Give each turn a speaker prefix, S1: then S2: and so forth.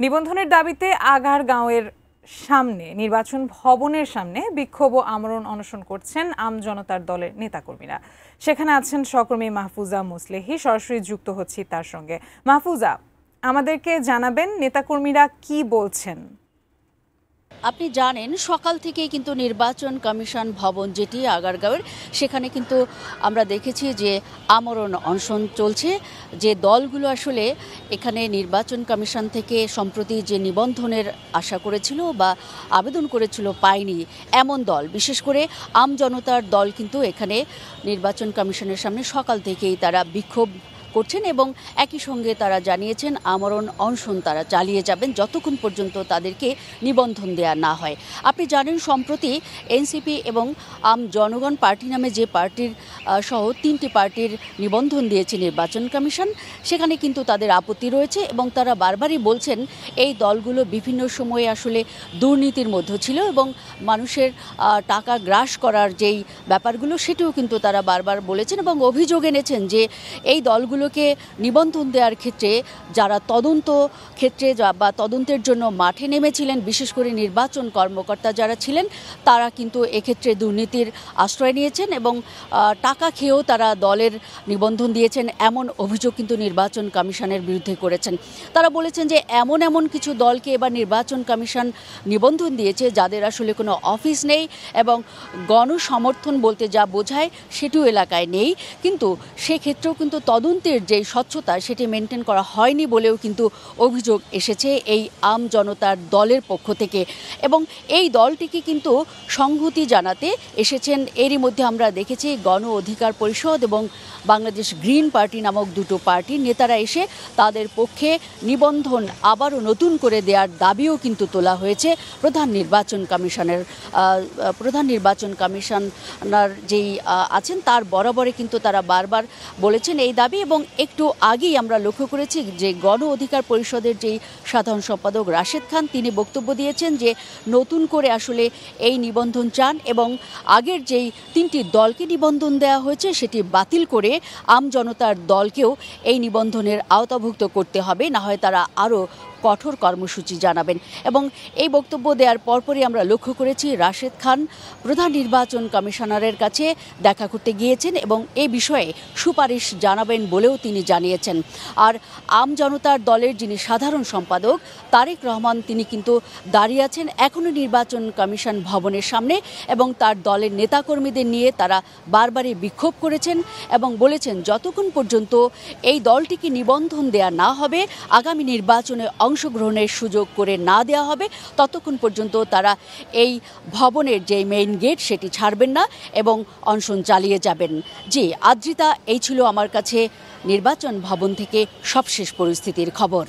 S1: নিবন্ধনের দাবিতে আগারগাঁওয়ের সামনে নির্বাচন ভবনের সামনে বিক্ষোভ ও আমরণ অনশন করছেন আম জনতার দলের নেতাকর্মীরা। সেখানে আছেন সহকর্মী মাহফুজা মুসলেহি, সরাসরি যুক্ত হচ্ছি তার সঙ্গে। মাহফুজা, আমাদেরকে জানাবেন নেতাকর্মীরা কি বলছেন।
S2: আপনি জানেন সকাল থেকেই কিন্তু নির্বাচন কমিশন ভবন যেটি আগারগাঁওয়ের, সেখানে কিন্তু আমরা দেখেছি যে আমরণ অনশন চলছে। যে দলগুলো আসলে এখানে নির্বাচন কমিশন থেকে সম্প্রতি যে নিবন্ধনের আশা করেছিল বা আবেদন করেছিল পায়নি, এমন দল, বিশেষ করে আম জনতার দল কিন্তু এখানে নির্বাচন কমিশনের সামনে সকাল থেকেই তারা বিক্ষোভ করছেন এবং একই সঙ্গে তারা জানিয়েছেন আমরণ অনশন তারা চালিয়ে যাবেন যতক্ষণ পর্যন্ত তাদেরকে নিবন্ধন দেয়া না হয়। আপনি জানেন সম্প্রতি এনসিপি এবং আম জনগণ পার্টি নামে যে পার্টির সহ 3টি পার্টির নিবন্ধন দিয়েছে নির্বাচন কমিশন, সেখানে কিন্তু তাদের আপত্তি রয়েছে এবং তারা বারবারই বলছেন এই দলগুলো বিভিন্ন সময়ে আসলে দুর্নীতির মধ্যে ছিল এবং মানুষের টাকা গ্রাস করার যেই ব্যাপারগুলো সেটিও কিন্তু তারা বারবার বলেছেন এবং অভিযোগ এনেছেন যে এই দলগুলোকে নিবন্ধন দেওয়ার ক্ষেত্রে যারা তদন্ত ক্ষেত্রে বা তদন্তের জন্য মাঠে নেমেছিলেন, বিশেষ করে নির্বাচন কর্মকর্তা যারা ছিলেন, তারা কিন্তু এক্ষেত্রে দুর্নীতির আশ্রয় নিয়েছেন এবং টাকা খেয়েও তারা দলের নিবন্ধন দিয়েছেন, এমন অভিযোগ কিন্তু নির্বাচন কমিশনের বিরুদ্ধে করেছেন। তারা বলেছেন যে এমন কিছু দলকে এবার নির্বাচন কমিশন নিবন্ধন দিয়েছে যাদের আসলে কোনো অফিস নেই এবং গণসমর্থন বলতে যা বোঝায় সেটিও এলাকায় নেই, কিন্তু সেক্ষেত্রেও কিন্তু তদন্তের যে স্বচ্ছতা সেটি মেনটেন করা হয়নি বলেও কিন্তু অভিযোগ এসেছে এই আম জনতার দলের পক্ষ থেকে। এবং এই দলটিকে কিন্তু সংহতি জানাতে এসেছেন, এরই মধ্যে আমরা দেখেছি গণ অধিকার পরিষদ এবং বাংলাদেশ গ্রিন পার্টি নামক দুটো পার্টির নেতারা এসে তাদের পক্ষে নিবন্ধন আবারও নতুন করে দেওয়ার দাবিও কিন্তু তোলা হয়েছে প্রধান নির্বাচন কমিশনার যেই আছেন তার বরাবরে কিন্তু তারা বারবার বলেছেন এই দাবি। এবং একটু আগেই আমরা লক্ষ্য করেছি যে গণ অধিকার পরিষদের যেই সাধারণ সম্পাদক রাশেদ খান, তিনি বক্তব্য দিয়েছেন যে নতুন করে আসলে এই নিবন্ধন চান এবং আগের যেই 3টি দলকে নিবন্ধন দেওয়া হয়েছে সেটি বাতিল করে আম জনতার দলকেও এই নিবন্ধনের আওতাভুক্ত করতে হবে, না হয় তারা আরও কঠোর কর্মসূচি জানাবেন। এবং এই বক্তব্য দেওয়ার পরপরই আমরা লক্ষ্য করেছি রাশেদ খান প্রধান নির্বাচন কমিশনারের কাছে দেখা করতে গিয়েছেন এবং এই বিষয়ে সুপারিশ জানাবেন বলেও তিনি জানিয়েছেন। আর আম জনতার দলের যিনি সাধারণ সম্পাদক তারেক রহমান, তিনি কিন্তু দাঁড়িয়ে আছেন এখনও নির্বাচন কমিশন ভবনের সামনে এবং তার দলের নেতাকর্মীদের নিয়ে তারা বারবারই বিক্ষোভ করেছেন এবং বলেছেন যতক্ষণ পর্যন্ত এই দলটিকে নিবন্ধন দেয়া না হবে, আগামী নির্বাচনে অংশগ্রহণের সুযোগ করে না দেওয়া হবে, ততক্ষণ পর্যন্ত তারা এই ভবনের যে মেইন গেট সেটি ছাড়বেন না এবং অনশন চালিয়ে যাবেন। জি আদ্রিতা, এই ছিল আমার কাছে নির্বাচন ভবন থেকে সবশেষ পরিস্থিতির খবর।